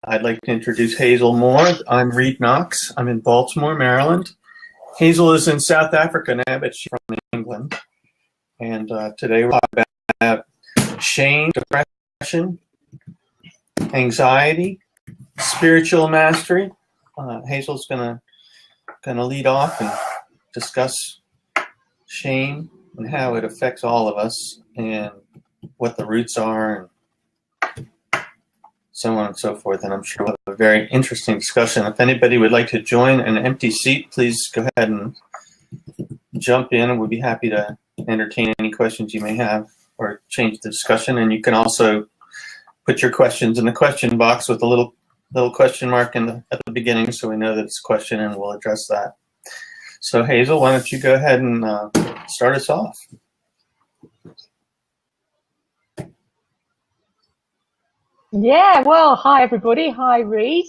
I'd like to introduce Hazel Moore. I'm Reed Knox. I'm in Baltimore, Maryland. Hazel is in South Africa now, but she's from England. And today we're talking about shame, depression, anxiety, spiritual mastery. Hazel's gonna lead off and discuss shame and how it affects all of us and what the roots are and so on and so forth. And I'm sure we'll have a very interesting discussion. If anybody would like to join an empty seat, please go ahead and jump in, and we'll be happy to entertain any questions you may have or change the discussion. And you can also put your questions in the question box with a little question mark at the beginning, so we know that it's a question, and we'll address that. So Hazel, why don't you go ahead and start us off? Yeah, well, hi everybody. Hi Reed,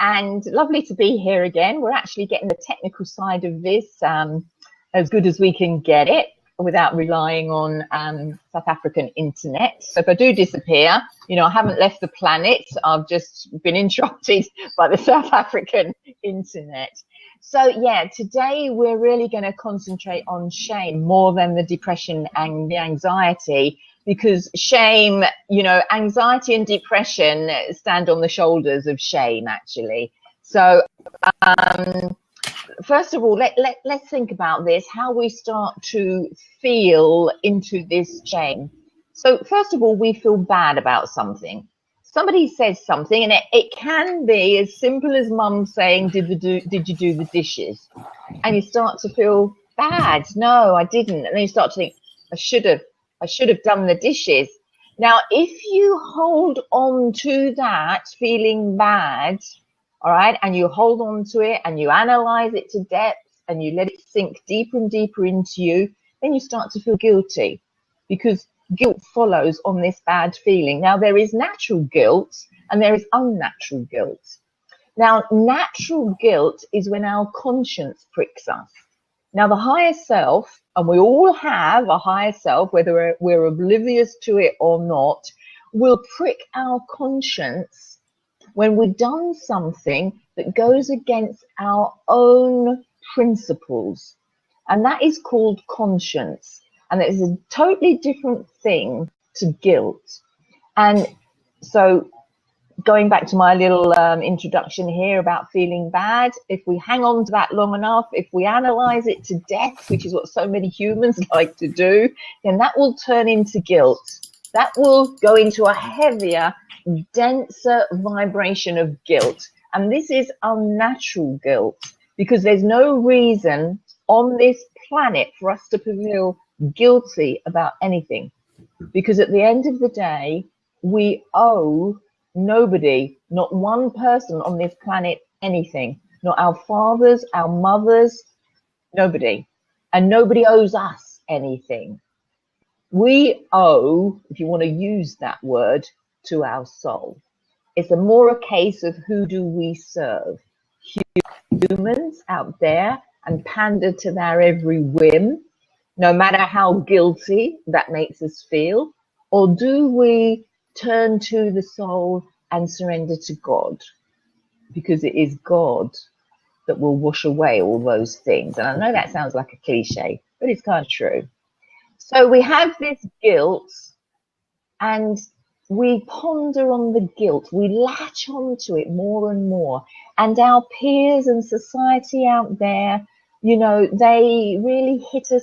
and lovely to be here again. We're actually getting the technical side of this as good as we can get it without relying on South African internet. So if I do disappear, I haven't left the planet. I've just been interrupted by the South African internet. So yeah, today we're really going to concentrate on shame more than the depression and the anxiety, because shame, anxiety and depression stand on the shoulders of shame, actually. So first of all, let's think about this, how we start to feel into this shame. So first of all, we feel bad about something. Somebody says something, and it can be as simple as mum saying, did you do the dishes? And you start to feel bad. No, I didn't. And then you start to think, I should have done the dishes. Now, if you hold on to that feeling bad, all right, and you hold on to it and you analyze it to depth and you let it sink deeper and deeper into you, then you start to feel guilty, because guilt follows on this bad feeling. Now, there is natural guilt and there is unnatural guilt. Now, natural guilt is when our conscience pricks us. Now, the higher self, and we all have a higher self, whether we're oblivious to it or not, will prick our conscience when we've done something that goes against our own principles. And that is called conscience. And it's a totally different thing to guilt. And so going back to my little introduction here about feeling bad, if we hang on to that long enough, if we analyze it to death, which is what so many humans like to do, then that will turn into guilt. That will go into a heavier, denser vibration of guilt. And this is unnatural guilt, because there's no reason on this planet for us to feel guilty about anything. Because at the end of the day, we owe nobody, not one person on this planet, anything. Not our fathers, our mothers, nobody. And nobody owes us anything. We owe, if you want to use that word, to our soul. It's more a case of who do we serve? Humans out there and pander to their every whim, no matter how guilty that makes us feel? Or do we turn to the soul and surrender to God? Because it is God that will wash away all those things. And I know that sounds like a cliche, but it's kind of true. So we have this guilt, and we ponder on the guilt. We latch onto it more and more. And our peers and society out there, they really hit us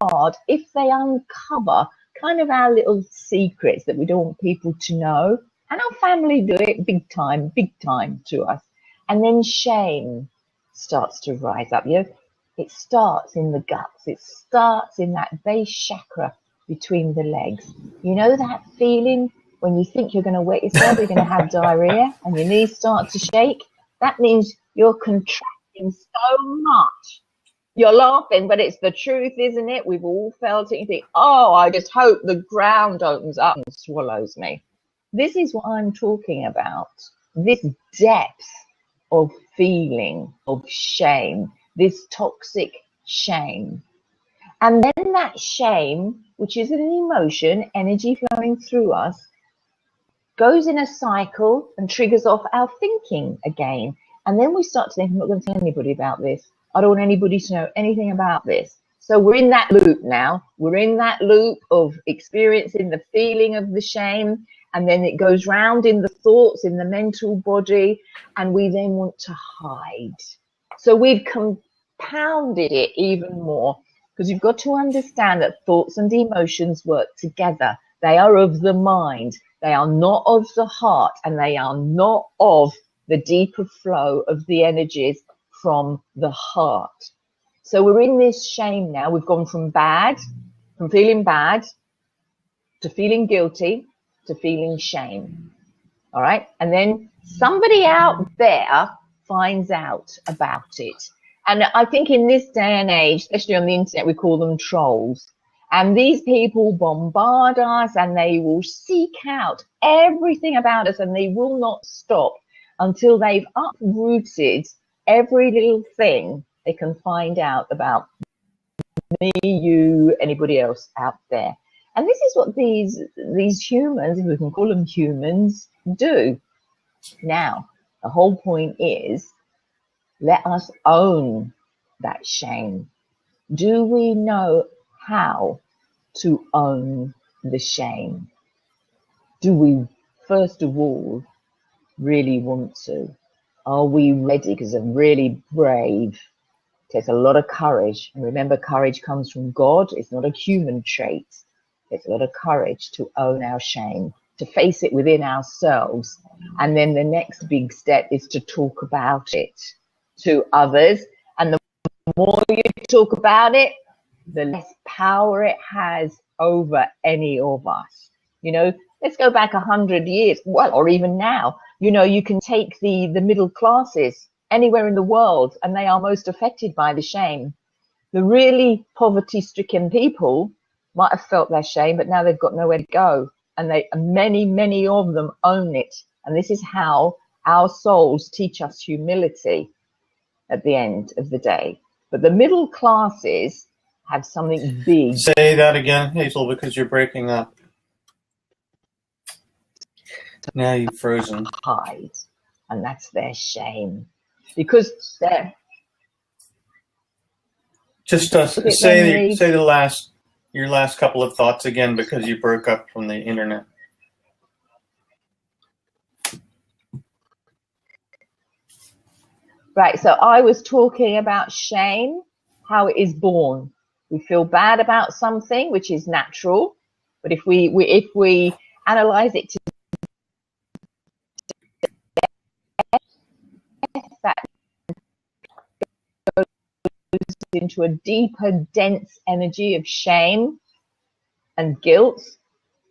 hard if they uncover kind of our little secrets that we don't want people to know. And our family do it big time to us. And then shame starts to rise up. It starts in the guts. It starts in that base chakra between the legs. You know that feeling when you think you're going to wet yourself, you're going to have diarrhea and your knees start to shake? That means you're contracting so much. You're laughing, but it's the truth, isn't it? We've all felt it. You think, oh, I just hope the ground opens up and swallows me. This is what I'm talking about. This depth of feeling, of shame, this toxic shame. And then that shame, which is an emotion, energy flowing through us, goes in a cycle and triggers off our thinking again. And then we start to think, I'm not going to tell anybody about this. I don't want anybody to know anything about this. So we're in that loop now. We're in that loop of experiencing the feeling of the shame. And then it goes round in the thoughts, in the mental body. And we then want to hide. So we've compounded it even more. Because you've got to understand that thoughts and emotions work together. They are of the mind. They are not of the heart. And they are not of the deeper flow of the energies from the heart. So we're in this shame now. We've gone from feeling bad, to feeling guilty, to feeling shame. All right. And then somebody out there finds out about it. And I think in this day and age, especially on the internet, we call them trolls. And these people bombard us and they will seek out everything about us and they will not stop until they've uprooted every little thing they can find out about me, you, anybody else out there. And this is what these humans, if we can call them humans, do. Now, the whole point is, let us own that shame. Do we know how to own the shame? Do we, first of all, really want to? Are we ready? Because I'm really brave. It takes a lot of courage. And remember, courage comes from God. It's not a human trait. It takes a lot of courage to own our shame, to face it within ourselves. And then the next big step is to talk about it to others. And the more you talk about it, the less power it has over any of us. You know, let's go back 100 years, well, or even now. You know, you can take the middle classes anywhere in the world, and they are most affected by the shame. The really poverty-stricken people might have felt their shame, but now they've got nowhere to go. And many of them own it. And this is how our souls teach us humility at the end of the day. But the middle classes have something big. Say that again, Hazel, because you're breaking up. Now you've frozen. Hide, and that's their shame, because they're just say your last couple of thoughts again, because you broke up from the internet. Right. So I was talking about shame, how it is born. We feel bad about something, which is natural, but if we analyze it to that goes into a deeper, dense energy of shame and guilt,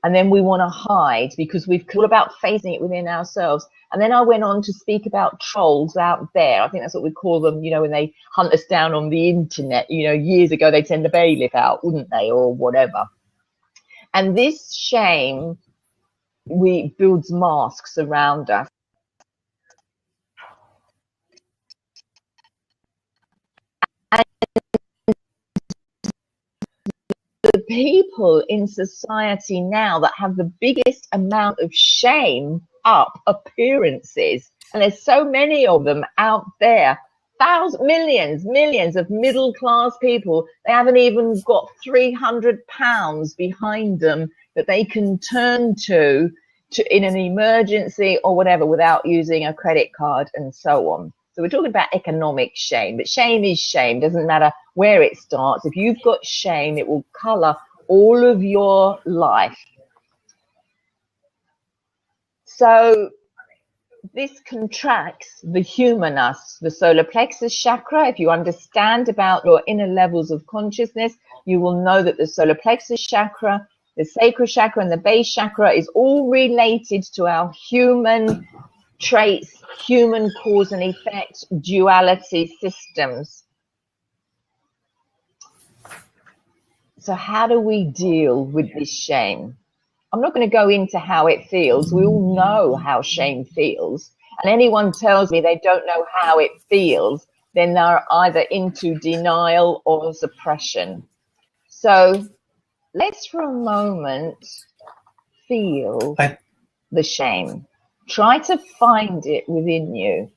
and then we want to hide because we've all about facing it within ourselves. And then I went on to speak about trolls out there. I think that's what we call them, you know, when they hunt us down on the internet. You know, years ago they'd send a bailiff out, wouldn't they, or whatever. And this shame builds masks around us. The people in society now that have the biggest amount of shame up appearances, and there's so many of them out there, millions of middle class people, they haven't even got £300 behind them that they can turn to in an emergency or whatever without using a credit card and so on. So we're talking about economic shame, but shame is shame. Doesn't matter where it starts. If you've got shame, it will color all of your life. So this contracts the human us, the solar plexus chakra. If you understand about your inner levels of consciousness, you will know that the solar plexus chakra, the sacral chakra, and the base chakra is all related to our human traits, human cause and effect, duality systems. So how do we deal with this shame? I'm not going to go into how it feels. We all know how shame feels. And anyone tells me they don't know how it feels, then they're either into denial or suppression. So let's for a moment feel the shame. Try to find it within you.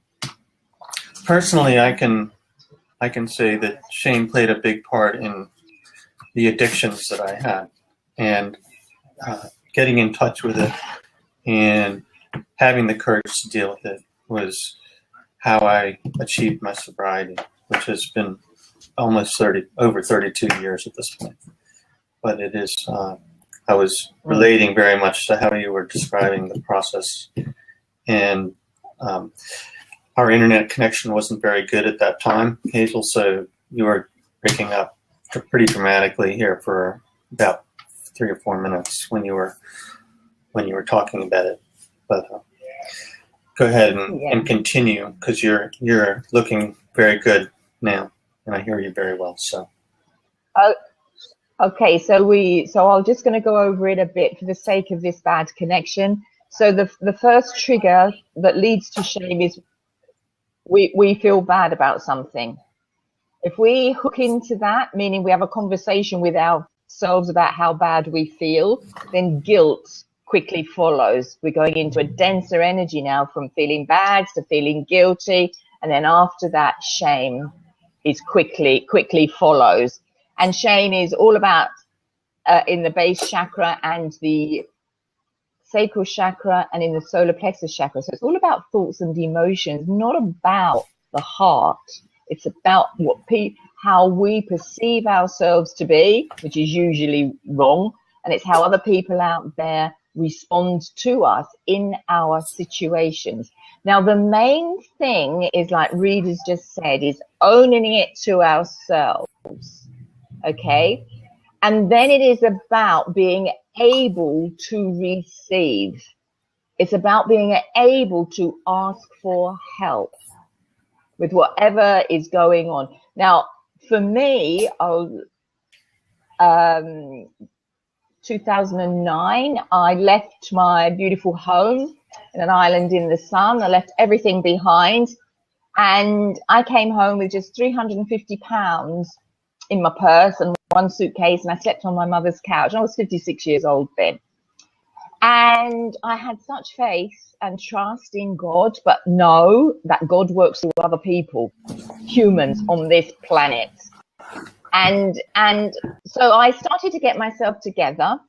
Personally, I can say that shame played a big part in the addictions that I had, and getting in touch with it and having the courage to deal with it was how I achieved my sobriety, which has been almost over 32 years at this point. But it is, I was relating very much to how you were describing the process. And our internet connection wasn't very good at that time, Hazel, so you were breaking up pretty dramatically here for about 3 or 4 minutes when you were talking about it. But go ahead and continue, because you're looking very good now, and I hear you very well. So. Okay, so I'm just going to go over it a bit for the sake of this bad connection. So the first trigger that leads to shame is we feel bad about something. If we hook into that, meaning we have a conversation with ourselves about how bad we feel, then guilt quickly follows. We're going into a denser energy now, from feeling bad to feeling guilty, and then after that, shame is quickly follows. And shame is all about in the base chakra and the sacral chakra and in the solar plexus chakra. So it's all about thoughts and emotions, not about the heart. It's about how we perceive ourselves to be, which is usually wrong, and it's how other people out there respond to us in our situations. Now, the main thing is, like Reader's just said, is owning it to ourselves, okay? And then it is about being able to receive. It's about being able to ask for help with whatever is going on. Now, for me, 2009, I left my beautiful home in an island in the sun. I left everything behind, and I came home with just £350 in my purse and one suitcase, and I slept on my mother's couch. I was 56 years old then. And I had such faith and trust in God, but know that God works through other people, humans on this planet. And so I started to get myself together,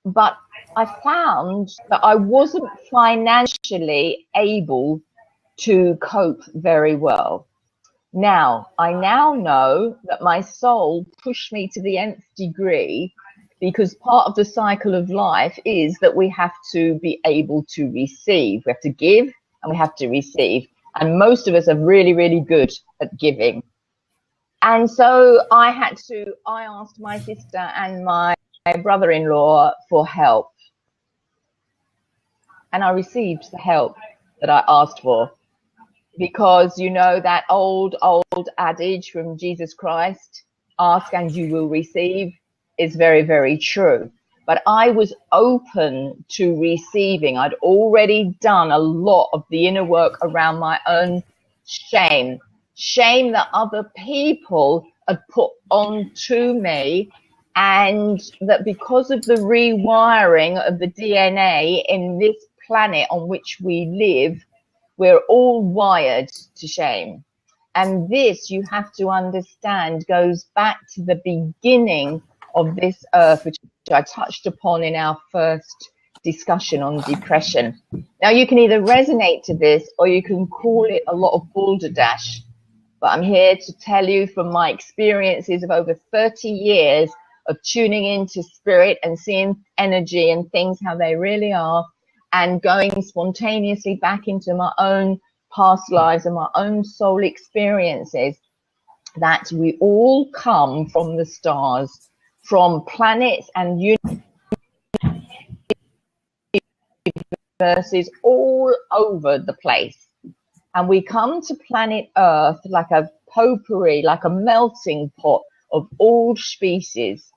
but I found that I wasn't financially able to cope very well. Now, I now know that my soul pushed me to the nth degree, because part of the cycle of life is that we have to be able to receive. We have to give and we have to receive. And most of us are really, really good at giving. And so I asked my sister and my brother-in-law for help. And I received the help that I asked for. Because you know that old adage from Jesus Christ, ask and you will receive, is very, very true. But I was open to receiving. I'd already done a lot of the inner work around my own shame that other people had put onto me, and that because of the rewiring of the DNA in this planet on which we live, we're all wired to shame. And this, you have to understand, goes back to the beginning of this earth, which I touched upon in our first discussion on depression. Now, you can either resonate to this or you can call it a lot of balderdash. But I'm here to tell you from my experiences of over 30 years of tuning into spirit and seeing energy and things how they really are, and going spontaneously back into my own past lives and my own soul experiences, that we all come from the stars, from planets and universes all over the place. And we come to planet Earth like a potpourri, like a melting pot of all species.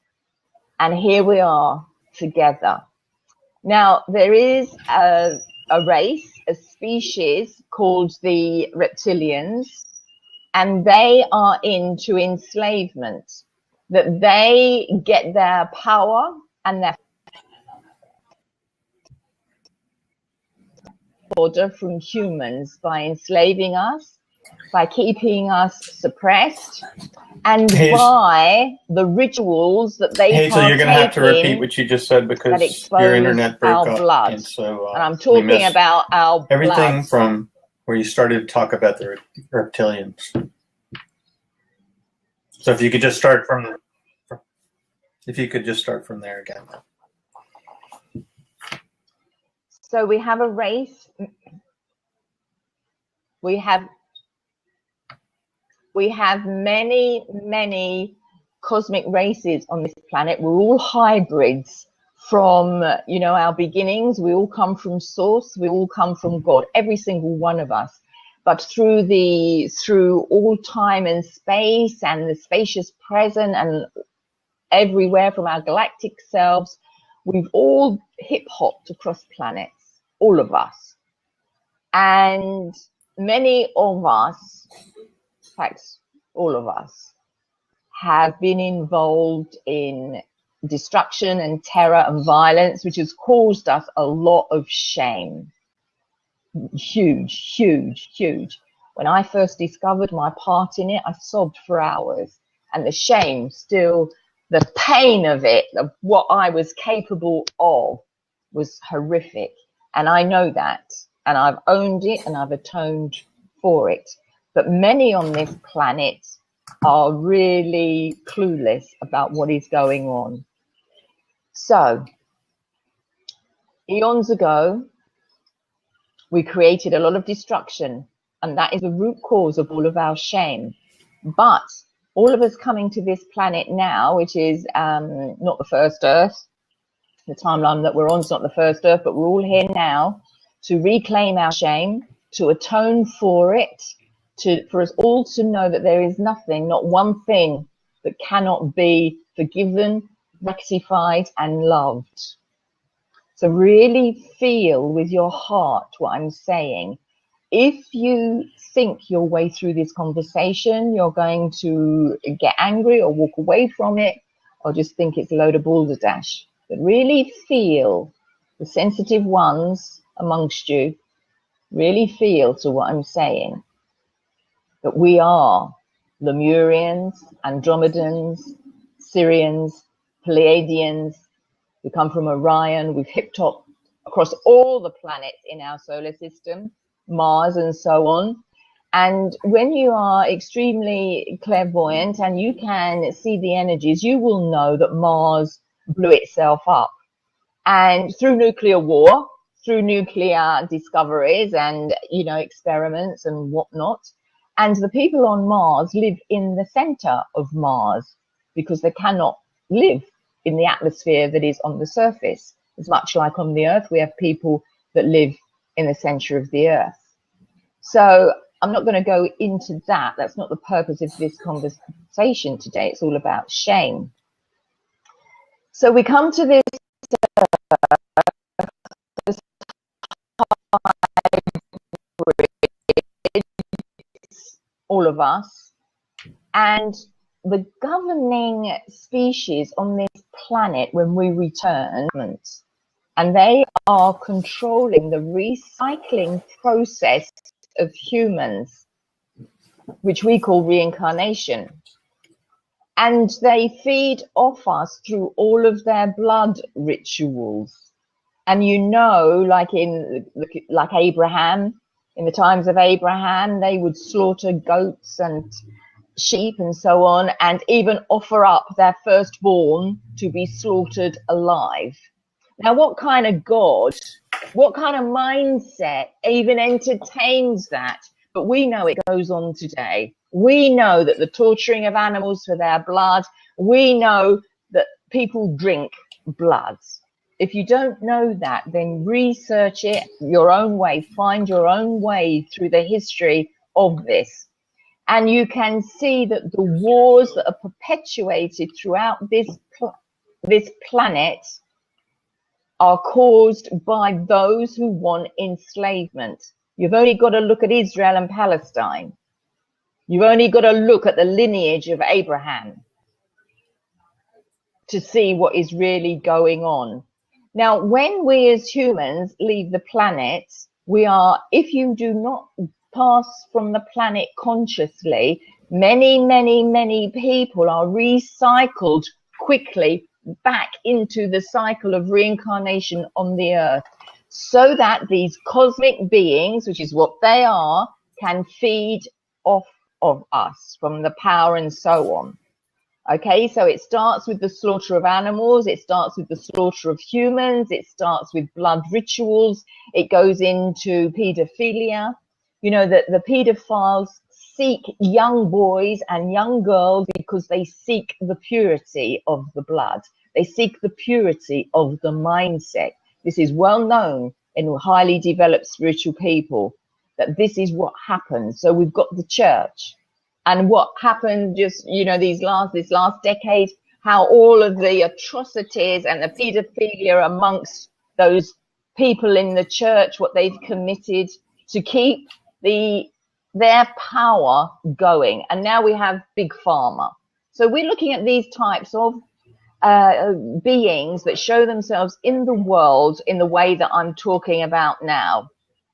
And here we are together. Now, there is a race, a species called the reptilians, and they are into enslavement, that they get their power and their fodder from humans by enslaving us, by keeping us suppressed, and by the rituals that they Hazel, you're going to have to repeat in what you just said that because expose your internet broke our up. blood. And so And I'm we talking missed about our everything blood. from where you started to talk about the reptilians. So if you could just start from there again. So we have a race. We have many cosmic races on this planet. We're all hybrids from, our beginnings. We all come from source. We all come from God, every single one of us. But through all time and space and the spacious present and everywhere from our galactic selves, we've all hip-hopped across planets, all of us. And many of us, in fact, all of us, have been involved in destruction and terror and violence, which has caused us a lot of shame. Huge. When I first discovered my part in it, I sobbed for hours. And the shame still, the pain of it, of what I was capable of, was horrific. And I know that. And I've owned it and I've atoned for it. But many on this planet are really clueless about what is going on. So, eons ago, we created a lot of destruction, and that is the root cause of all of our shame. But all of us coming to this planet now, which is not the first Earth, the timeline that we're on is not the first Earth, but we're all here now to reclaim our shame, to atone for it, for us all to know that there is nothing, not one thing, that cannot be forgiven, rectified, and loved. So really feel with your heart what I'm saying. If you think your way through this conversation, you're going to get angry or walk away from it, or just think it's a load of balderdash. But really feel, the sensitive ones amongst you, really feel to what I'm saying. That we are Lemurians, Andromedans, Syrians, Pleiadians. We come from Orion. We've hipped up across all the planets in our solar system, Mars and so on. And when you are extremely clairvoyant and you can see the energies, you will know that Mars blew itself up. And through nuclear war, through nuclear discoveries and, experiments and whatnot. And the people on Mars live in the center of Mars because they cannot live in the atmosphere that is on the surface. It's much like on the Earth, we have people that live in the center of the Earth. So I'm not going to go into that. That's not the purpose of this conversation today. It's all about shame. So we come to this all of us, and the governing species on this planet when we return, and they are controlling the recycling process of humans, which we call reincarnation. And they feed off us through all of their blood rituals. And like Abraham, in the times of Abraham, they would slaughter goats and sheep and so on, and even offer up their firstborn to be slaughtered alive. Now, what kind of God, what kind of mindset even entertains that? But we know it goes on today. We know that the torturing of animals for their blood, we know that people drink blood. If you don't know that, then research it your own way, find your own way through the history of this. And you can see that the wars that are perpetuated throughout this planet are caused by those who want enslavement. You've only got to look at Israel and Palestine. You've only got to look at the lineage of Abraham to see what is really going on. Now, when we as humans leave the planet, We are, if you do not pass from the planet consciously, many people are recycled quickly back into the cycle of reincarnation on the earth, so that these cosmic beings, which is what they are, can feed off of us from the power and so on. Okay, so it starts with the slaughter of animals, it starts with the slaughter of humans, it starts with blood rituals, it goes into pedophilia. You know that the pedophiles seek young boys and young girls because they seek the purity of the blood. They seek the purity of the mindset. This is well known in highly developed spiritual people, that this is what happens. So we've got the church. And what happened just, you know, this last decade, how all of the atrocities and the pedophilia amongst those people in the church, what they've committed to keep their power going. And now we have big pharma. So we're looking at these types of beings that show themselves in the world in the way that I'm talking about now.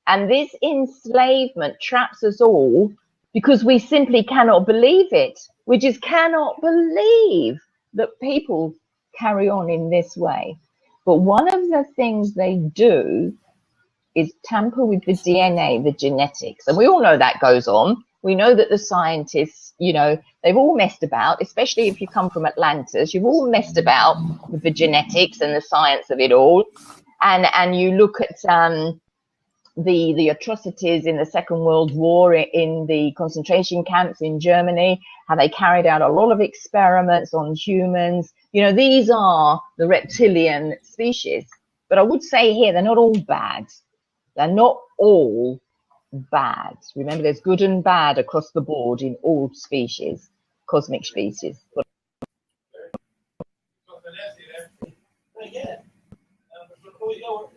And this enslavement traps us all, because we simply cannot believe it. We just cannot believe that people carry on in this way. But one of the things they do is tamper with the DNA, the genetics. And we all know that goes on. We know that the scientists, you know, they've all messed about, especially if you come from Atlantis, you've all messed about with the genetics and the science of it all. And you look at the atrocities in the Second World War in the concentration camps in Germany, how they carried out a lot of experiments on humans. You know, these are the reptilian species. But I would say here, they're not all bad. They're not all bad. Remember, there's good and bad across the board in all species, cosmic species.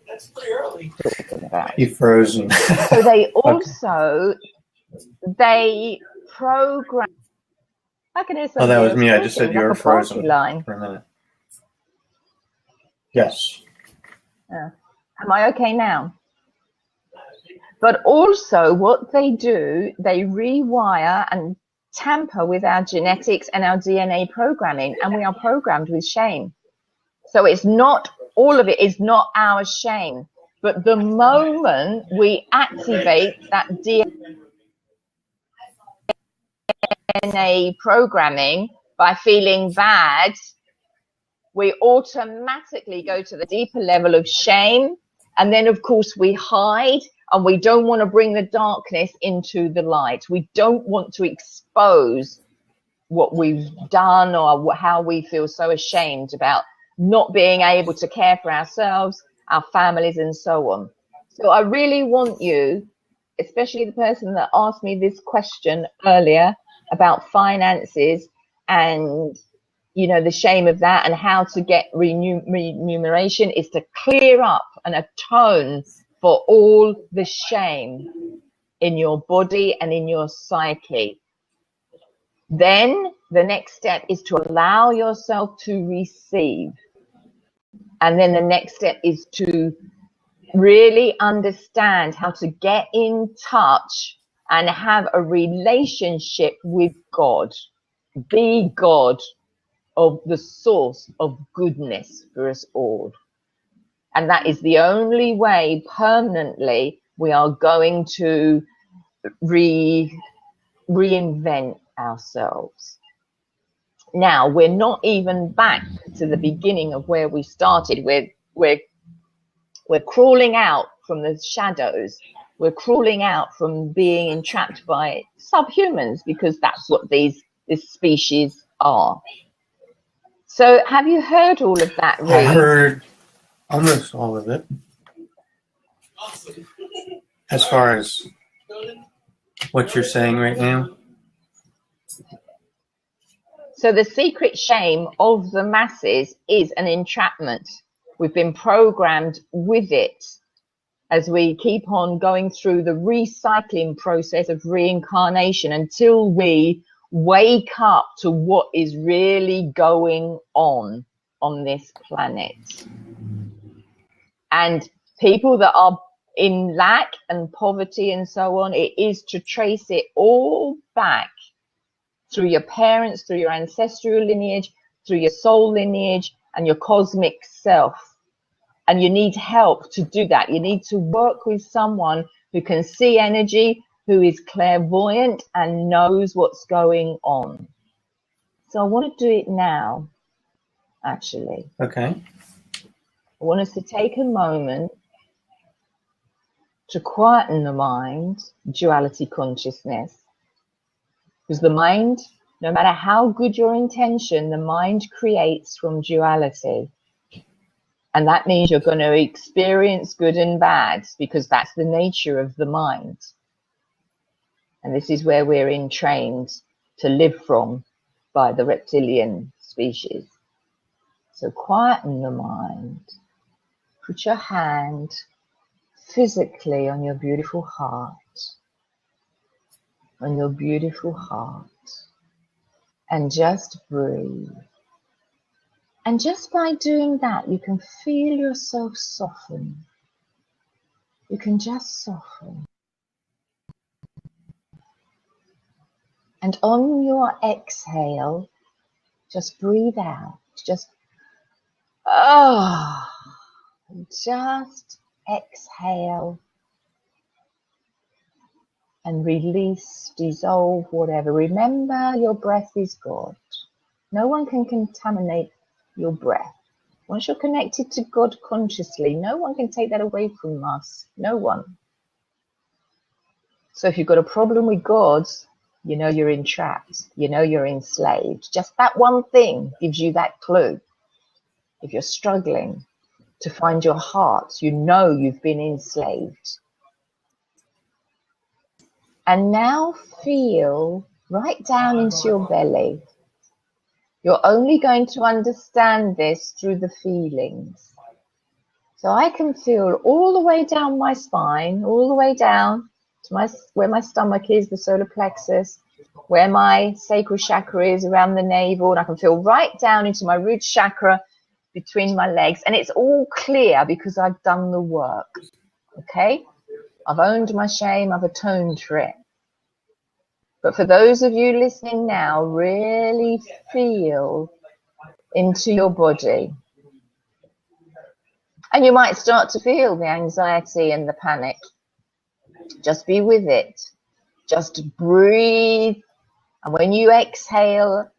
That's pretty early. You frozen. So they also, they program. How can I say? Oh, that was me. I just said you were frozen line. for a minute. Yes. Am I okay now? But also what they do, they rewire and tamper with our genetics and our DNA programming, and we are programmed with shame. So it's not, all of it is not our shame. But the moment we activate that DNA programming by feeling bad, we automatically go to the deeper level of shame. And then, of course, we hide, and we don't want to bring the darkness into the light. We don't want to expose what we've done or how we feel so ashamed about not being able to care for ourselves, our families, and so on. So I really want you, especially the person that asked me this question earlier about finances and, you know, the shame of that and how to get remuneration, is to clear up and atone for all the shame in your body and in your psyche. Then the next step is to allow yourself to receive. And then the next step is to really understand how to get in touch and have a relationship with God, the God of the source of goodness for us all. And that is the only way permanently we are going to reinvent ourselves. Now, we're not even back to the beginning of where we started. We're crawling out from the shadows. We're crawling out from being entrapped by subhumans, because that's what this species are. So have you heard all of that, Reed? I heard almost all of it. As far as what you're saying right now. So the secret shame of the masses is an entrapment. We've been programmed with it as we keep on going through the recycling process of reincarnation until we wake up to what is really going on this planet. And people that are in lack and poverty and so on, it is to trace it all back through your parents, through your ancestral lineage, through your soul lineage and your cosmic self. And you need help to do that. You need to work with someone who can see energy, who is clairvoyant and knows what's going on. So I want to do it now, actually. Okay. I want us to take a moment to quieten the mind, duality consciousness. Because the mind, no matter how good your intention, the mind creates from duality. And that means you're going to experience good and bad, because that's the nature of the mind. And this is where we're entrained to live from by the reptilian species. So quieten the mind. Put your hand physically on your beautiful heart. On your beautiful heart. And just breathe. And just by doing that, you can feel yourself soften. You can just soften. And on your exhale, just breathe out. Just exhale and release, dissolve, whatever. Remember, your breath is God. No one can contaminate your breath. Once you're connected to God consciously, no one can take that away from us. No one. So if you've got a problem with God, you know you're entrapped. You know you're enslaved. Just that one thing gives you that clue. If you're struggling to find your heart, you know you've been enslaved. And now feel right down into your belly. You're only going to understand this through the feelings. So I can feel all the way down my spine, all the way down to where my stomach is, the solar plexus, where my sacral chakra is around the navel, and I can feel right down into my root chakra between my legs, and it's all clear because I've done the work. Okay? I've owned my shame, I've atoned for it. But for those of you listening now, really feel into your body. And you might start to feel the anxiety and the panic. Just be with it. Just breathe. And when you exhale,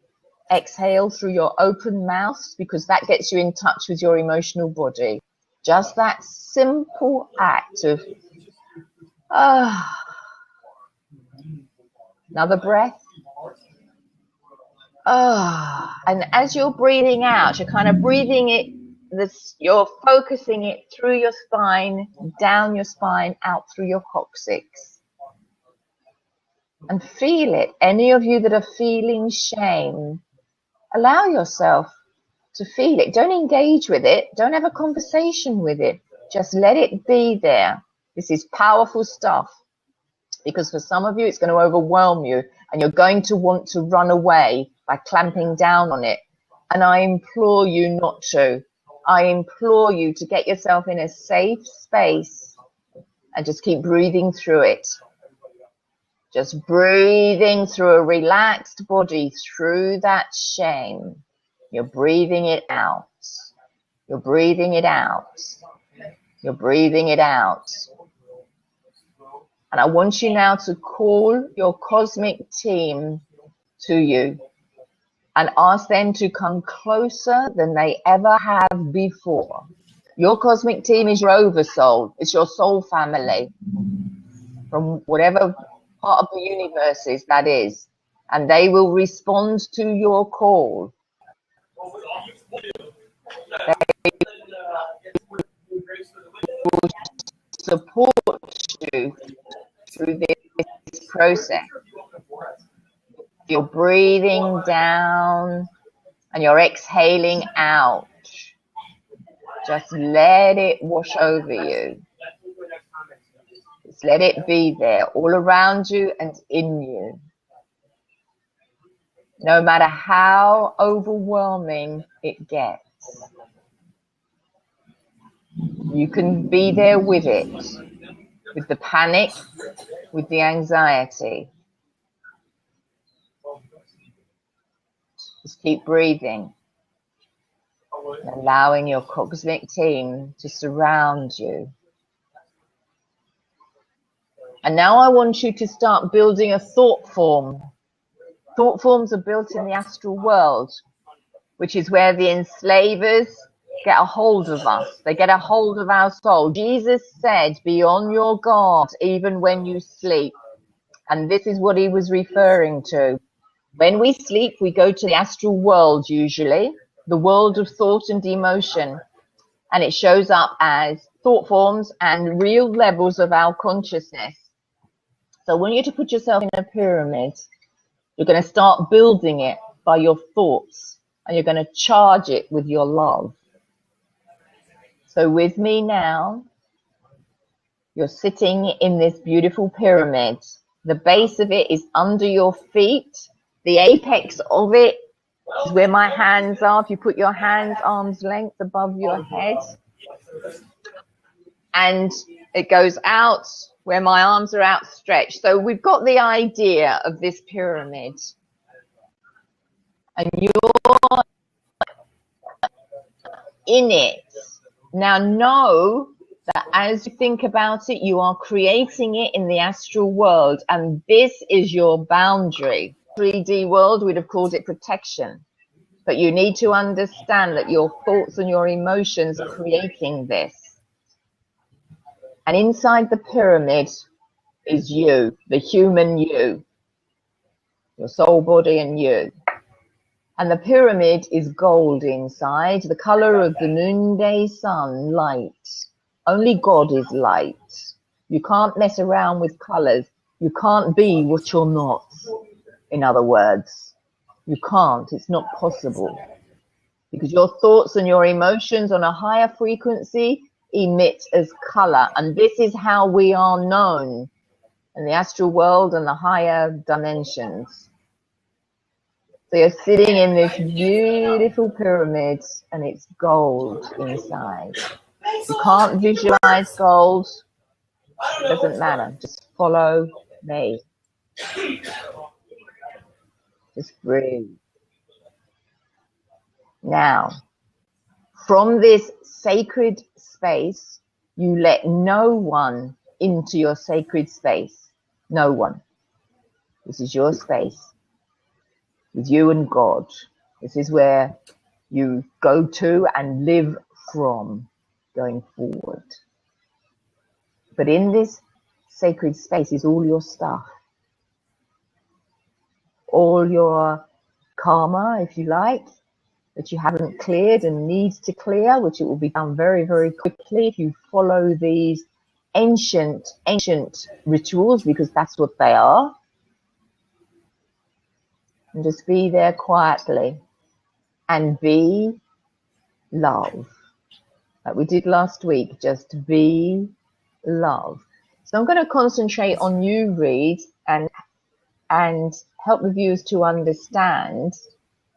exhale through your open mouth, because that gets you in touch with your emotional body. Just that simple act of another breath. And as you're breathing out, you're kind of breathing it, you're focusing it through your spine, down your spine, out through your coccyx. And feel it. Any of you that are feeling shame, allow yourself to feel it. Don't engage with it. Don't have a conversation with it. Just let it be there. This is powerful stuff. Because for some of you, it's going to overwhelm you. And you're going to want to run away by clamping down on it. And I implore you not to. I implore you to get yourself in a safe space and just keep breathing through it. Just breathing through a relaxed body, through that shame. You're breathing it out. You're breathing it out. You're breathing it out. And I want you now to call your cosmic team to you and ask them to come closer than they ever have before. Your cosmic team is your oversoul. It's your soul family from whatever part of the universe is that is. And they will respond to your call. They will support you through this process. You're breathing down and you're exhaling out. Just let it wash over you. Just let it be there, all around you and in you. No matter how overwhelming it gets, you can be there with it. with the panic, with the anxiety. Just keep breathing, allowing your cosmic team to surround you. And now I want you to start building a thought form. Thought forms are built in the astral world, which is where the enslavers get a hold of us. They get a hold of our soul. Jesus said, be on your guard even when you sleep. And this is what he was referring to. When we sleep, we go to the astral world usually, the world of thought and emotion. And it shows up as thought forms and real levels of our consciousness. So I want you to put yourself in a pyramid. You're going to start building it by your thoughts, and you're going to charge it with your love. So with me now, you're sitting in this beautiful pyramid. The base of it is under your feet. The apex of it is where my hands are. If you put your hands arm's length above your head, and it goes out where my arms are outstretched. So we've got the idea of this pyramid. And you're in it. Now know that as you think about it, you are creating it in the astral world. And this is your boundary. 3D world, we'd have called it protection. But you need to understand that your thoughts and your emotions are creating this. And inside the pyramid is you, the human you, your soul, body, and you. And the pyramid is gold inside, the color of the noonday sun, light. Only God is light. You can't mess around with colors. You can't be what you're not. In other words, you can't. It's not possible. Because your thoughts and your emotions on a higher frequency emit as color. And this is how we are known in the astral world and the higher dimensions. So you're sitting in this beautiful pyramid and it's gold inside. You can't visualize gold. It doesn't matter. Just follow me. Just breathe. Now, from this sacred space, you let no one into your sacred space. No one. This is your space. With you and God. This is where you go to and live from going forward. But in this sacred space is all your stuff. All your karma, if you like, that you haven't cleared and needs to clear, which it will be done very, very quickly if you follow these ancient rituals, because that's what they are. And just be there quietly and be love. Like we did last week, just be love. So I'm going to concentrate on you, Reed, and help the viewers to understand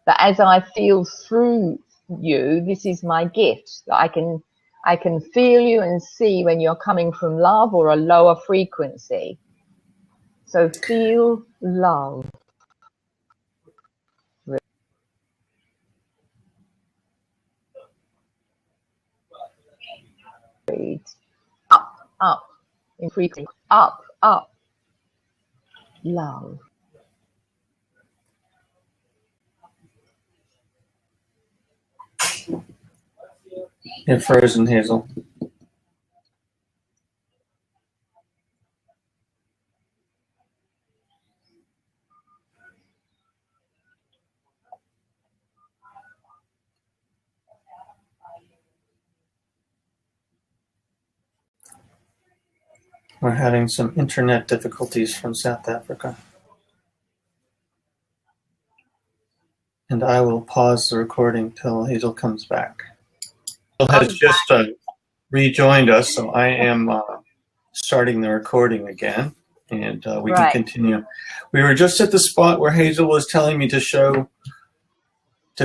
that as I feel through you, this is my gift. That I can feel you and see when you're coming from love or a lower frequency. So feel love. Read. Up in frequency. Up. Love. You're frozen, Hazel. We're having some internet difficulties from South Africa. And I will pause the recording till Hazel comes back. Hazel has just rejoined us, so I am starting the recording again, and we can continue. We were just at the spot where Hazel was telling me to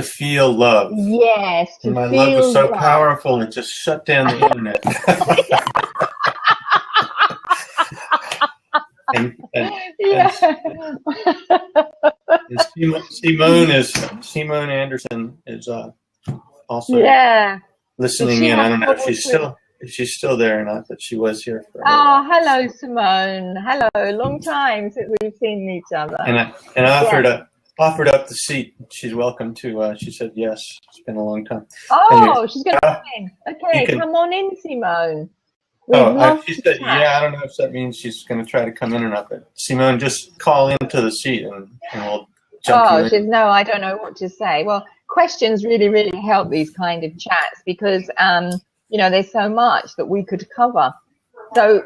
feel love. Yes, and my love was so powerful, it just shut down the internet. and Yeah. Simone Anderson is also Yeah. Does listening she in. I have don't know poetry? if she's still there or not, but she was here for a little Oh, while. hello, Simone. Hello. Long time since we've seen each other. And I Yeah. offered up the seat. She's welcome to. She said yes. It's been a long time. Anyway, Oh, she's going to come in. you Okay, can. come on in, Simone. We'd love She to said chat. yeah. I don't know if that means she's going to try to come in or not. But Simone, just call into the seat and we'll jump you Oh, in. no, I don't know what to say. Well, questions really, really help these kind of chats because, there's so much that we could cover. So,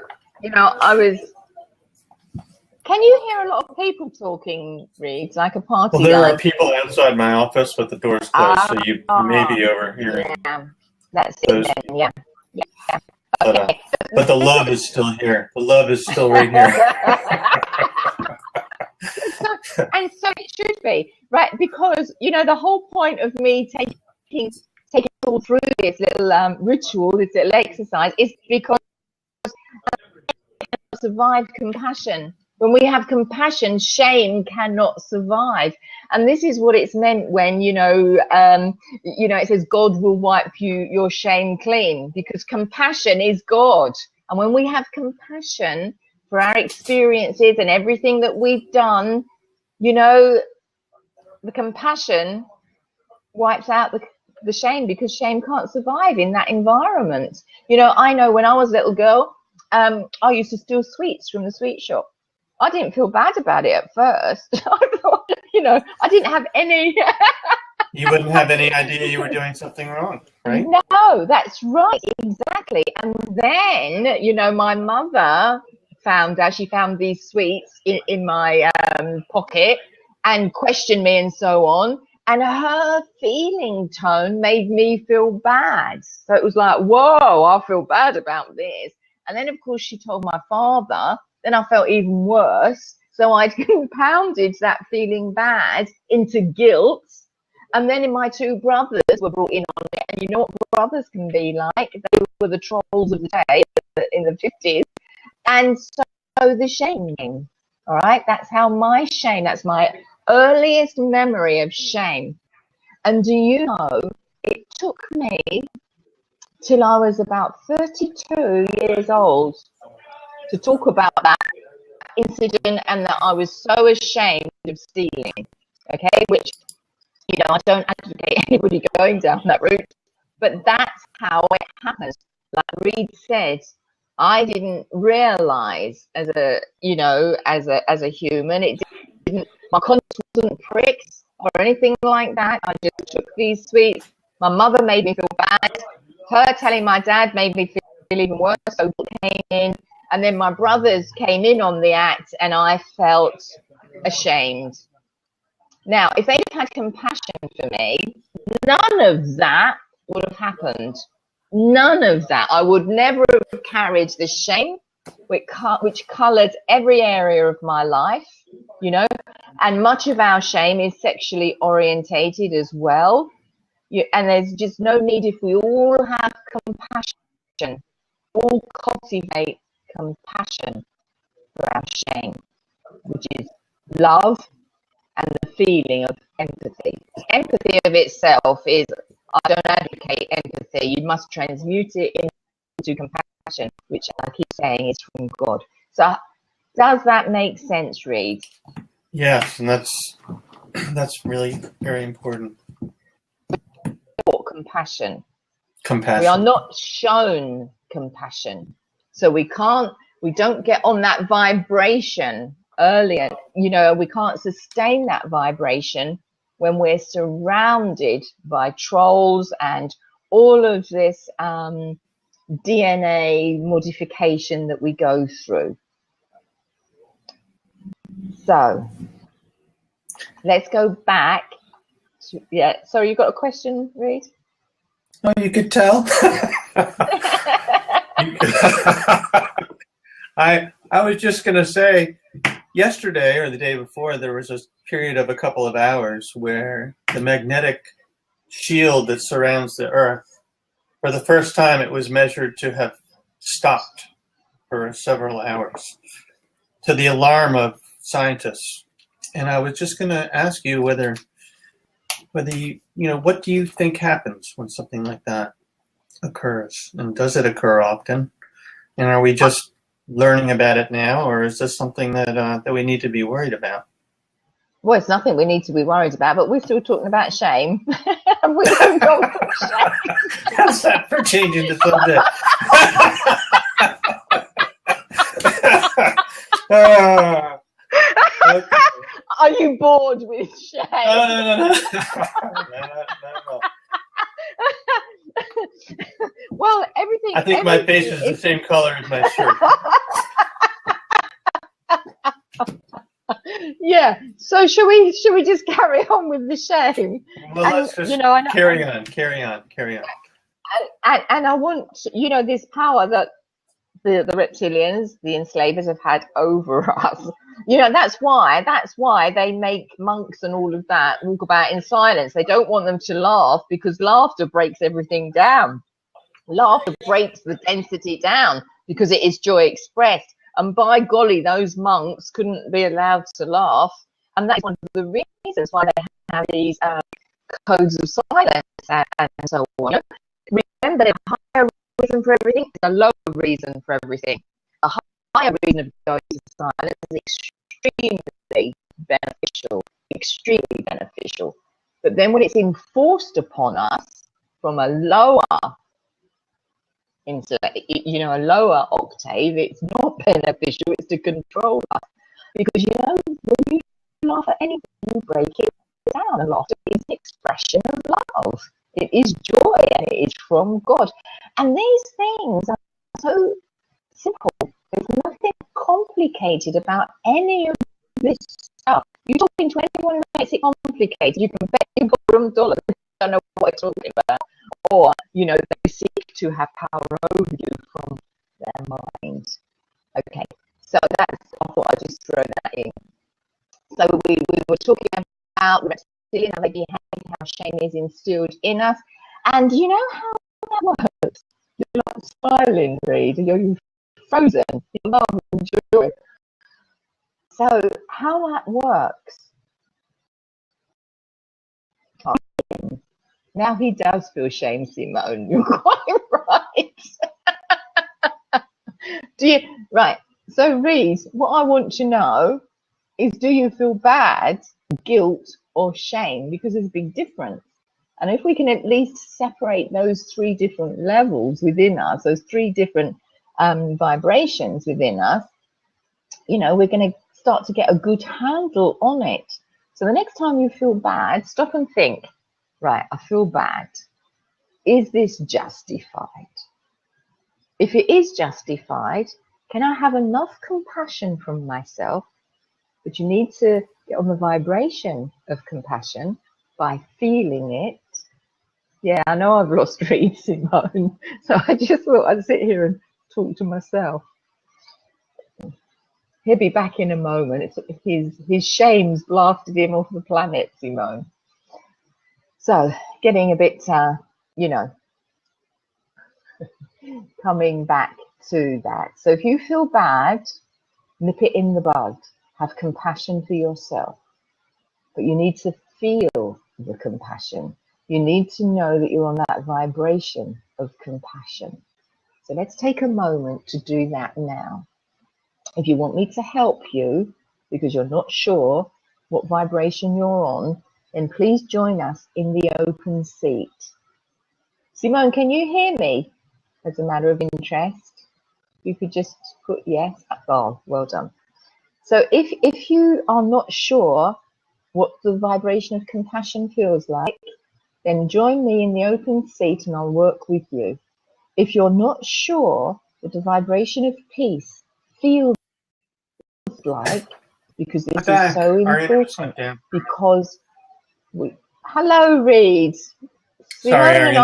can you hear a lot of people talking, Reed, like a party Well, there line? are people outside my office with the doors closed, so you may be overhearing That's those. it then, yeah. But the love is still here. The love is still right here. And so it should be, right? Because, the whole point of me taking all through this little ritual, this little exercise, is because survive compassion. When we have compassion, shame cannot survive. And this is what it's meant when, it says God will wipe your shame clean, because compassion is God. And when we have compassion for our experiences and everything that we've done, the compassion wipes out the shame, because shame can't survive in that environment. I know when I was a little girl, I used to steal sweets from the sweet shop. I didn't feel bad about it at first. I thought, I didn't have any. You wouldn't have any idea you were doing something wrong, right? No, that's right, exactly. And then, my mother found these sweets in my pocket and questioned me and so on. And her feeling tone made me feel bad. So it was like, whoa, I feel bad about this. And then, of course, she told my father. Then I felt even worse. So I compounded that feeling bad into guilt. And then my two brothers were brought in on it. And you know what brothers can be like? They were the trolls of the day in the 50s. And so the shame came. All right. That's my earliest memory of shame. And do you know, it took me till I was about 32 years old to talk about that incident, and that I was so ashamed of stealing. Okay, which, I don't advocate anybody going down that route, but that's how it happens. Like Reed said, I didn't realize as a human, it didn't, my conscience wasn't pricked or anything like that. I just took these sweets. My mother made me feel bad. Her telling my dad made me feel even worse. So came in, and then my brothers came in on the act, and I felt ashamed. Now, if they'd had compassion for me, none of that would have happened. None of that. I would never have carried the shame, which colours every area of my life, and much of our shame is sexually orientated as well. And there's just no need, if we all have compassion, all cultivate compassion for our shame, which is love and the feeling of empathy. Empathy of itself is, I don't advocate empathy. You must transmute it into compassion, which I keep saying is from God. So does that make sense, Reed? Yes, and that's really very important. Compassion. Compassion. We are not shown compassion. So we don't get on that vibration earlier. We can't sustain that vibration when we're surrounded by trolls and all of this DNA modification that we go through. So let's go back to, sorry, you got a question, Reed? Oh, you could tell. I was just going to say, yesterday or the day before, there was a period of a couple of hours where the magnetic shield that surrounds the Earth, for the first time, it was measured to have stopped for several hours. to the alarm of scientists. And I was just going to ask you whether you what do you think happens when something like that occurs, and does it occur often? And are we just learning about it now, or is this something that we need to be worried about? Well, it's nothing we need to be worried about, but we're still talking about shame. We moved on from shame. How's that for changing the subject? Okay. Are you bored with shame? No. Well, everything. I think my face is the same color as my shirt. Yeah. So should we just carry on with the shame? Well, let's just carry on. And I want this power that the reptilians, the enslavers, have had over us. That's why they make monks and all of that walk about in silence. They don't want them to laugh, because laughter breaks everything down. Laughter breaks the density down because it is joy expressed. And by golly, those monks couldn't be allowed to laugh. And that's one of the reasons why they have these codes of silence and so on. Remember, there's a higher reason for everything, a lower reason for everything. A higher reason of going to silence is extremely beneficial, extremely beneficial. But then when it's enforced upon us from a lower a lower octave, it's not beneficial. It's to control us, because when you laugh at anything, you break it down. And laughter is an expression of love. It is joy, and it is from God. And these things are so simple. There's nothing complicated about any of this stuff. You're talking to anyone who makes it complicated, you can bet you've got them dollars. They don't know what they're talking about. Or, they seek to have power over you from their mind. Okay, so I thought I'd just throw that in. So we were talking about reptilian, how they behave, how shame is instilled in us. And you know how that works? You're like smiling, Reed, you're frozen, you're laughing and joy. So how that works. Now he does feel shame, Simone. You're quite right. Right. So, Reed, what I want to know is, do you feel bad, guilt, or shame? Because there's a big difference. And if we can at least separate those three different levels within us, those three different vibrations within us, we're going to start to get a good handle on it. So the next time you feel bad, stop and think. Right, I feel bad. Is this justified? If it is justified, can I have enough compassion from myself? But you need to get on the vibration of compassion by feeling it. Yeah, I know I've lost Reed, Simone. So I just thought I'd sit here and talk to myself. He'll be back in a moment. His shame's blasted him off the planet, Simone. So, getting a bit, coming back to that. So if you feel bad, nip it in the bud. Have compassion for yourself. But you need to feel the compassion. You need to know that you're on that vibration of compassion. So let's take a moment to do that now. If you want me to help you, because you're not sure what vibration you're on, then please join us in the open seat. Simone, can you hear me? As a matter of interest, you could just put yes. Oh, well done. So if you are not sure what the vibration of compassion feels like, then join me in the open seat and I'll work with you. If you're not sure what the vibration of peace feels like, because this is so important, because hello, Reed. Sorry,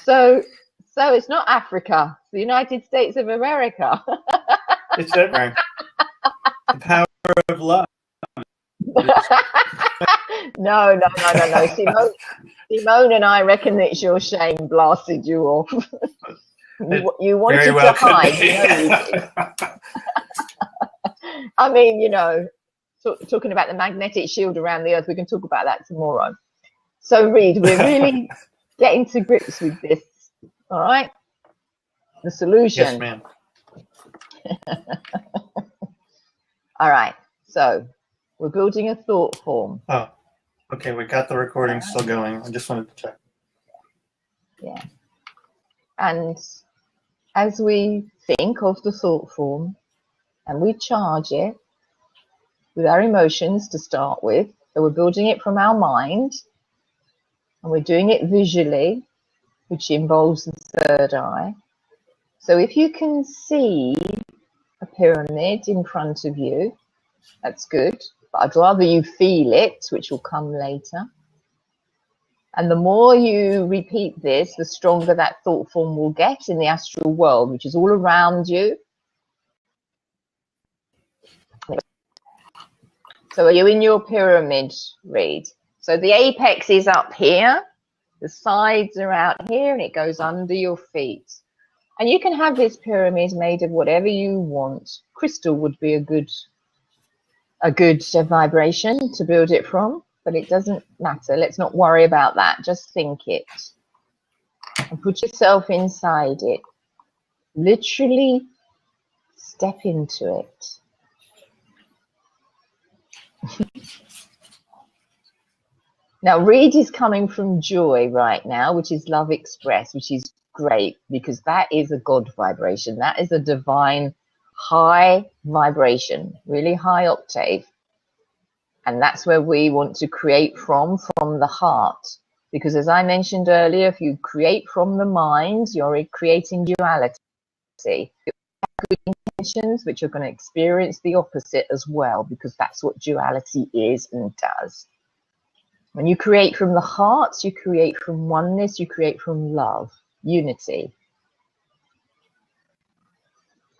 So it's not Africa, it's the United States of America. It's different. The power of love. No. Simone and I reckon it's your shame blasted you off. You wanted to hide. I mean, you know, talking about the magnetic shield around the earth, we can talk about that tomorrow. So, Reed, we're really getting to grips with this. All right? The solution. Yes, ma'am. All right. So, we're building a thought form. Oh, okay. We got the recording still going. I just wanted to check. Yeah. And as we think of the thought form and we charge it with our emotions to start with, so we're building it from our mind and we're doing it visually, which involves the third eye. So if you can see a pyramid in front of you, that's good. But I'd rather you feel it, which will come later. And the more you repeat this, the stronger that thought form will get in the astral world, which is all around you. So are you in your pyramid, Reed? So the apex is up here, the sides are out here, and it goes under your feet. And you can have this pyramid made of whatever you want. Crystal would be a good vibration to build it from, but it doesn't matter. Let's not worry about that. Just think it and put yourself inside it. Literally step into it. Now, Reed is coming from joy right now, which is love expressed, which is great because that is a God vibration. That is a divine high vibration, really high octave. And that's where we want to create from the heart. Because as I mentioned earlier, if you create from the mind, you're creating duality. You have good intentions, which you're going to experience the opposite as well, because that's what duality is and does. When you create from the heart, you create from oneness, you create from love, unity.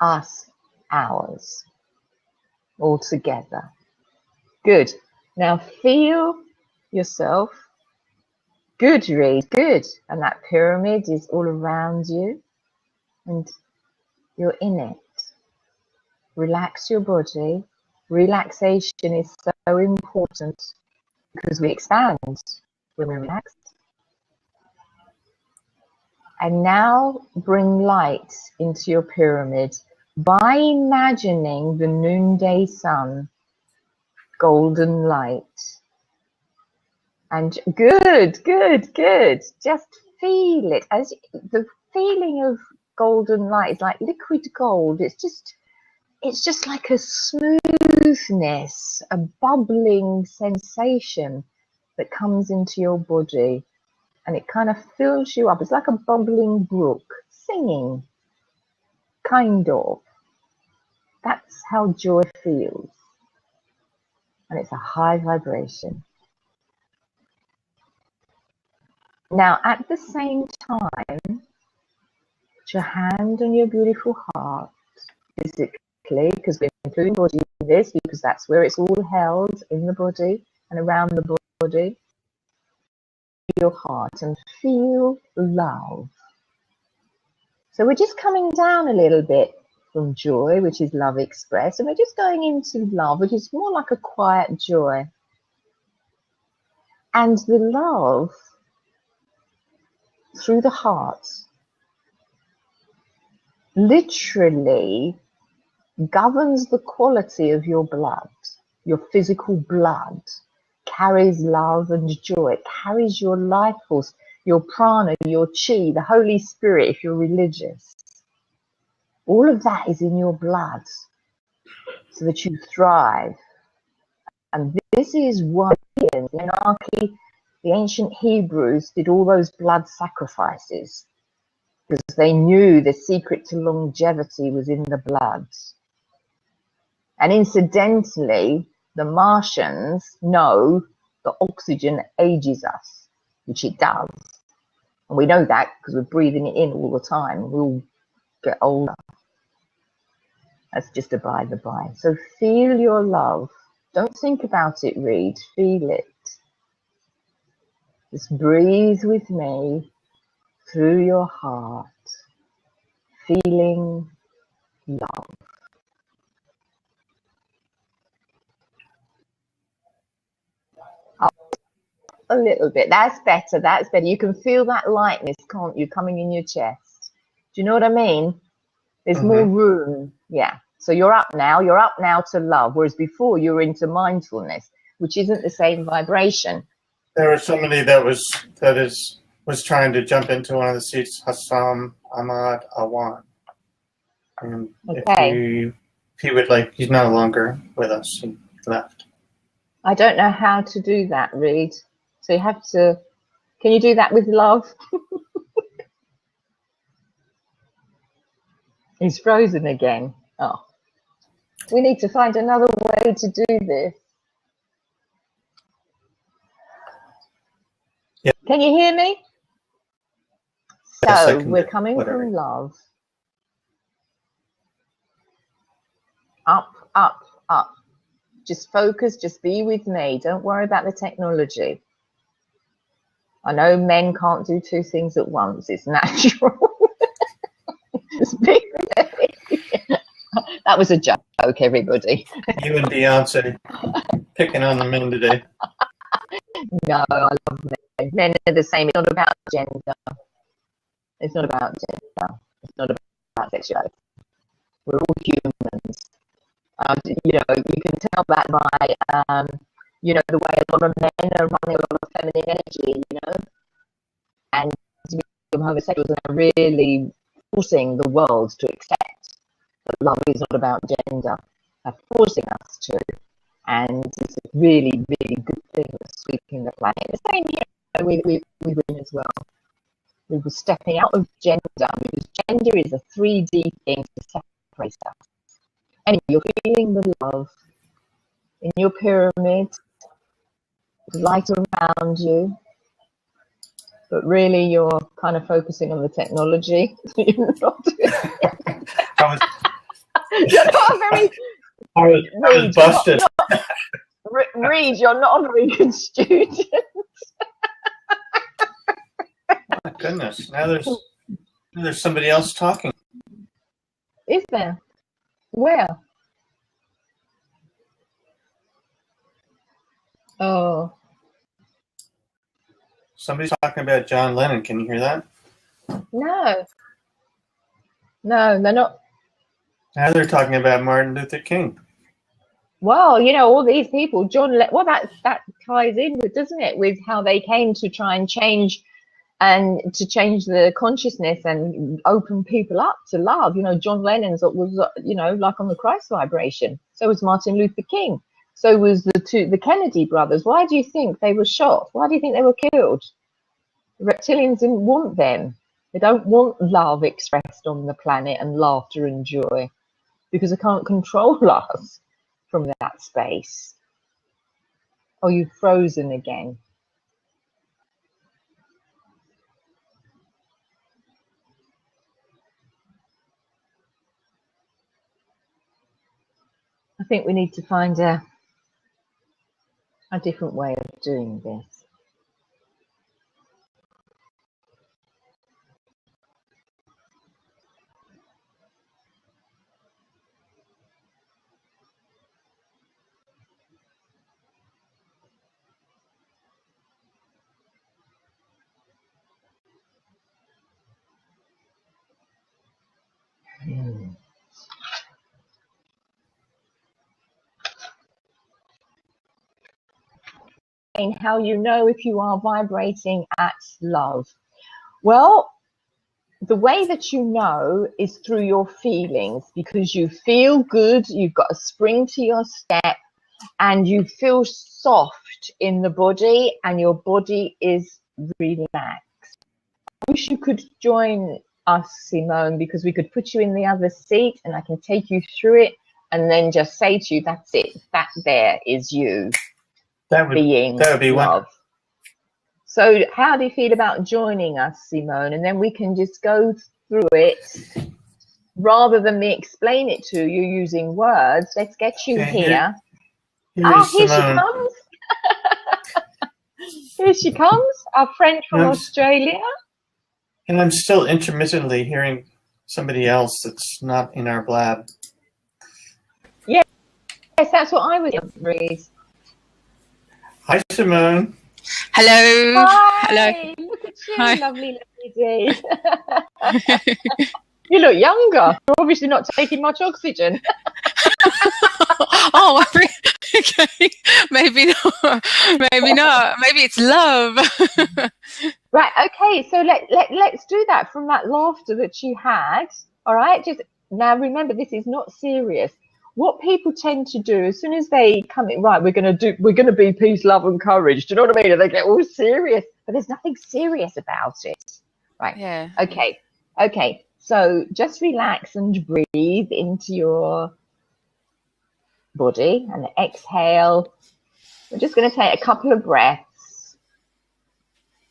Us, ours, all together. Good. Now feel yourself. Good, Reed, good. And that pyramid is all around you and you're in it. Relax your body. Relaxation is so important because we expand when we're relaxed. And now bring light into your pyramid by imagining the noonday sun, golden light. And good. Just feel it. As the feeling of golden light is like liquid gold. It's just like a smoothness, a bubbling sensation that comes into your body. And it kind of fills you up. It's like a bubbling brook, singing, kind of. That's how joy feels. And it's a high vibration. Now, at the same time, put your hand on your beautiful heart, physically, because we're including body in this, because that's where it's all held, in the body and around the body. Your heart and feel love. So we're just coming down a little bit from joy, which is love expressed, and we're just going into love, which is more like a quiet joy. And the love through the heart literally governs the quality of your blood. Your physical blood carries love and joy. It carries your life force, your prana, your chi, the Holy Spirit if you're religious. All of that is in your blood so that you thrive. And this is why in anarchy, the ancient Hebrews did all those blood sacrifices because they knew the secret to longevity was in the blood. And incidentally, the Martians know that oxygen ages us, which it does. And we know that because we're breathing it in all the time. We'll get older. That's just a by the by. So feel your love. Don't think about it, Reed. Feel it. Just breathe with me through your heart, feeling love. a little bit. That's better. That's better. You can feel that lightness, can't you, coming in your chest? Do you know what I mean? There's more room. Yeah. So you're up now. You're up now to love, whereas before you were into mindfulness, which isn't the same vibration. There was somebody that was trying to jump into one of the seats, Hassam Ahmad Awan. And Okay. he's no longer with us. He left. I don't know how to do that, Reed. So you have to, can you do that with love? He's frozen again. Oh, we need to find another way to do this. Yeah. Can you hear me? Yes, So we're coming from love. Up, up, up. Just focus, just be with me. Don't worry about the technology. I know men can't do two things at once. It's natural. Just be with me. That was a joke, everybody. You and Beyonce picking on the men today. No, I love men. Men are the same. It's not about gender. It's not about gender. It's not about sexuality. We're all humans. You know, you can tell that by, you know, the way a lot of men are running a lot of feminine energy, you know, and homosexuals are really forcing the world to accept that love is not about gender. They're forcing us to, and it's a really, really good thing that's sweeping the planet. The same here with women as well. We were stepping out of gender because gender is a 3D thing to separate us. And you're feeling the love in your pyramid, the light around you, but really you're kind of focusing on the technology. You're not busted. Reed, you're not a very good student. My goodness, now there's somebody else talking. Is there? Where? Oh. Somebody's talking about John Lennon. Can you hear that? No. No, they're not. Now they're talking about Martin Luther King. Well, you know, all these people, well, that ties in with, doesn't it, with how they came to try and change the consciousness and open people up to love. You know, John Lennon's was, you know, like on the Christ vibration. So was Martin Luther King. So was the Kennedy brothers. Why do you think they were shot? Why do you think they were killed? The reptilians didn't want them. They don't want love expressed on the planet and laughter and joy because they can't control us from that space. Oh, you've frozen again. I think we need to find a different way of doing this. How you know if you are vibrating at love? Well, the way that you know is through your feelings, because you feel good, you've got a spring to your step, and you feel soft in the body, and your body is relaxed. I wish you could join us, Simone, because we could put you in the other seat and I can take you through it and then just say to you, that's it, that there is you. That would be love. So how do you feel about joining us, Simone? And then we can just go through it rather than me explain it to you using words. Let's get you here. Here she comes. Here she comes, our friend from Australia. And I'm still intermittently hearing somebody else that's not in our blab. Yes, that's what I would read. Hi, Simone. Hello. Hello. Hi, look at you, Hi. lovely lady. You look younger. You're obviously not taking much oxygen. Oh, okay. Maybe not. Maybe not. Maybe it's love. Right, okay, so let's do that from that laughter that you had. All right, just now remember this is not serious. What people tend to do as soon as they come in, right, we're gonna be peace, love, and courage. Do you know what I mean? And they get all serious, but there's nothing serious about it. Right. Yeah. Okay. So just relax and breathe into your body and exhale. We're just going to take a couple of breaths,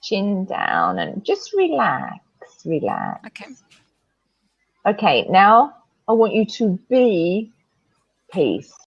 chin down, and just relax. Okay. Okay, now I want you to be peace.